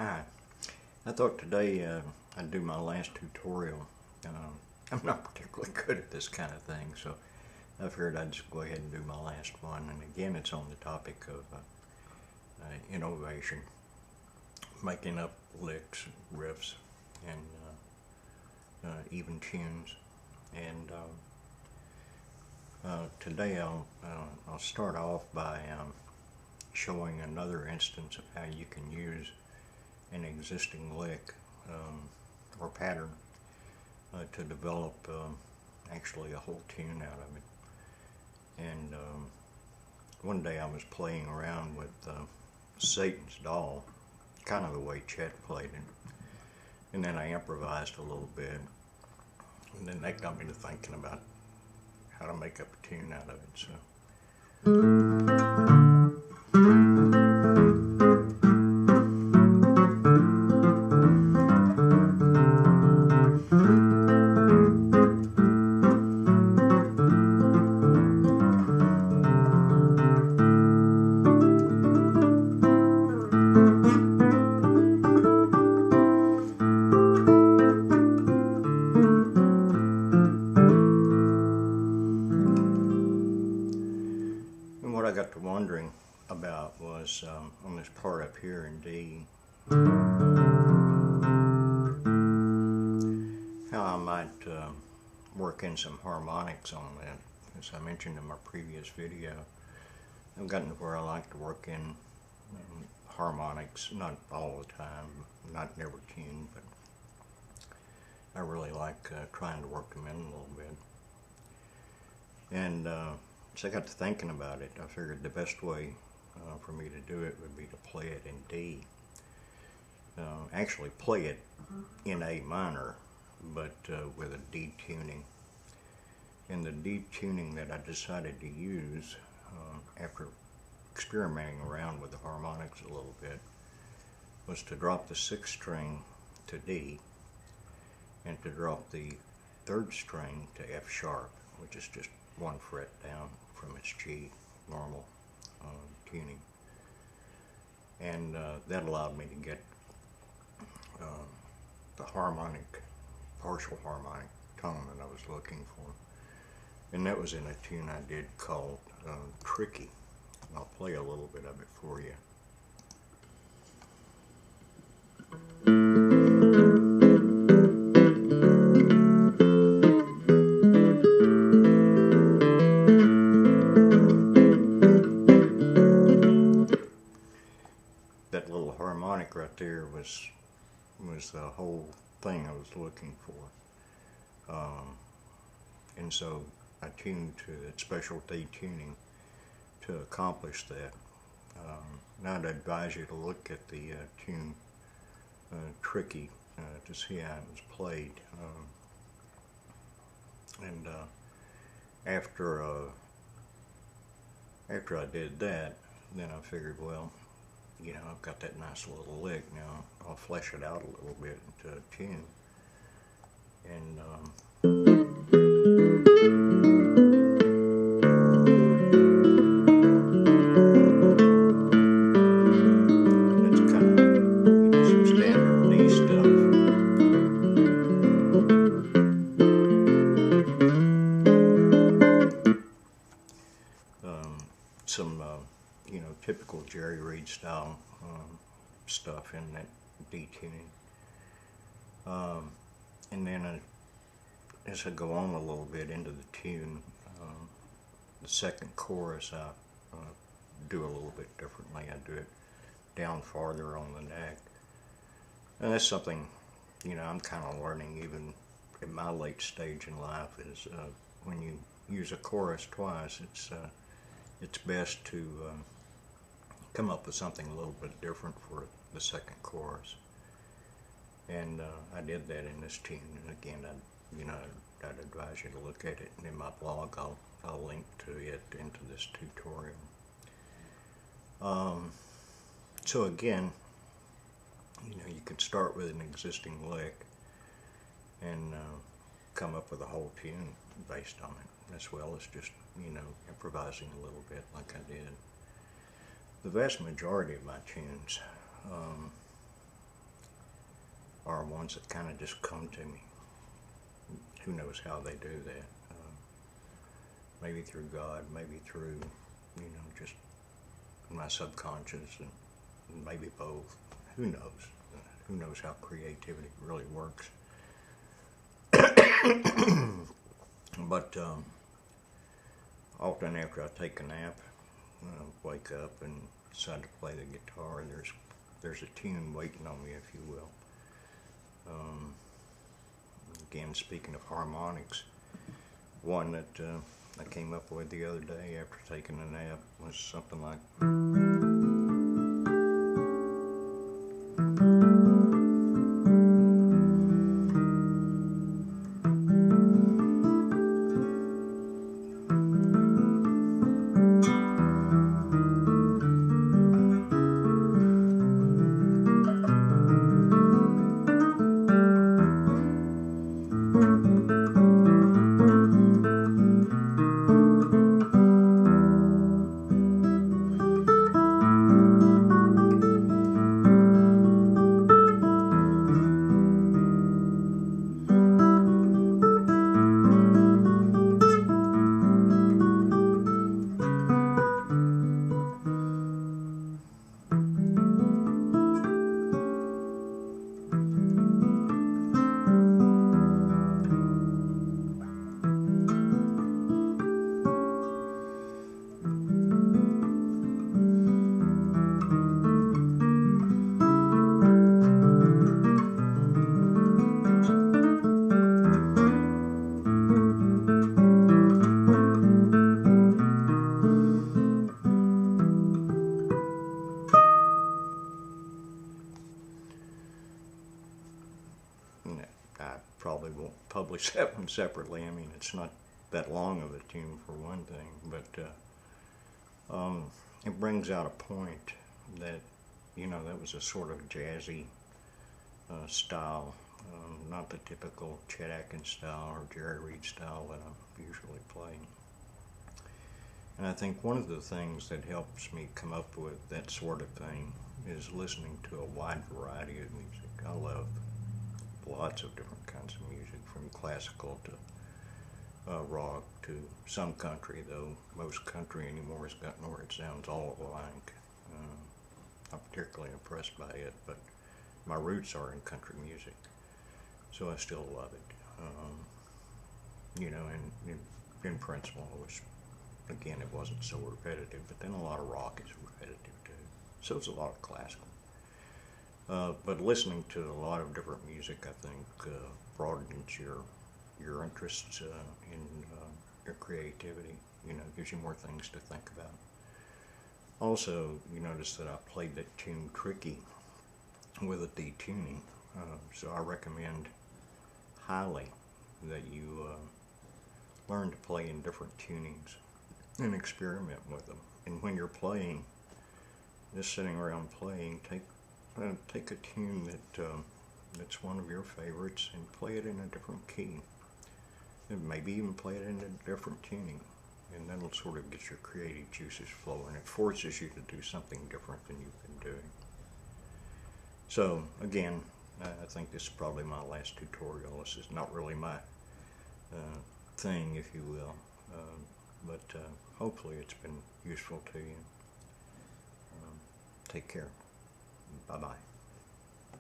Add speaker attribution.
Speaker 1: Hi, I thought today I'd do my last tutorial. I'm not particularly good at this kind of thing, so I figured I'd just go ahead and do my last one. And again, it's on the topic of innovation, making up licks, riffs, and even tunes. And today I'll start off by showing another instance of how you can use an existing lick or pattern to develop actually a whole tune out of it. And one day I was playing around with Satan's Doll, kind of the way Chet played it, and then I improvised a little bit, and then that got me to thinking about how to make up a tune out of it. So what I got to wondering about was on this part up here in D, how I might work in some harmonics on that. As I mentioned in my previous video, I've gotten to where I like to work in harmonics, not all the time, not in every tune, but I really like trying to work them in a little bit. And so I got to thinking about it. I figured the best way for me to do it would be to play it in D. Actually play it in A minor, but with a D tuning. And the D tuning that I decided to use after experimenting around with the harmonics a little bit was to drop the 6th string to D and to drop the 3rd string to F sharp, which is just 1 fret down from its G normal tuning. And that allowed me to get the harmonic, partial harmonic tone that I was looking for. And that was in a tune I did called Tricky. I'll play a little bit of it for you. That little harmonic right there was the whole thing I was looking for. And so I tuned to that special D tuning to accomplish that. Now I'd advise you to look at the tune Tricky to see how it was played. And after I did that, then I figured, well, you know, I've got that nice little lick. Now I'll flesh it out a little bit into a tune. And it's kind of, you know, some standard D stuff. Some you know, typical Jerry Reed style stuff in that D tuning. And then as I go on a little bit into the tune, the 2nd chorus I do a little bit differently. I do it down farther on the neck. And that's something, you know, I'm kind of learning even in my late stage in life, is when you use a chorus twice, it's best to come up with something a little bit different for the 2nd chorus. And I did that in this tune. And again, I'd advise you to look at it. And in my blog, I'll link to it into this tutorial. So again, you know, you can start with an existing lick and come up with a whole tune based on it, as well as just, you know, improvising a little bit like I did. The vast majority of my tunes are ones that kind of just come to me. Who knows how they do that? Maybe through God, maybe through, just my subconscious, and maybe both. Who knows? Who knows how creativity really works? But often after I take a nap, wake up and decide to play the guitar, there's a tune waiting on me, if you will. Again, speaking of harmonics, one that I came up with the other day after taking a nap was something like... I probably won't publish that one separately. I mean, it's not that long of a tune for one thing, but it brings out a point that, that was a sort of jazzy style, not the typical Chet Atkins style or Jerry Reed style that I'm usually playing. And I think one of the things that helps me come up with that sort of thing is listening to a wide variety of music. I love lots of different kinds of music, from classical to rock to some country, though most country anymore has gotten where it sounds all alike. I'm particularly impressed by it, but my roots are in country music, so I still love it. And in principle, it wasn't so repetitive, but then a lot of rock is repetitive too, so it's a lot of classical. But listening to a lot of different music, I think, broadens your interests in your creativity. Gives you more things to think about. Also, you notice that I played that tune Tricky with a detuning, so I recommend highly that you learn to play in different tunings and experiment with them. And when you're playing, just sitting around playing, take a tune that's one of your favorites and play it in a different key, and maybe even play it in a different tuning, and that'll sort of get your creative juices flowing. It forces you to do something different than you've been doing. So again, I think this is probably my last tutorial. This is not really my thing, if you will, but hopefully it's been useful to you. Take care. Bye-bye.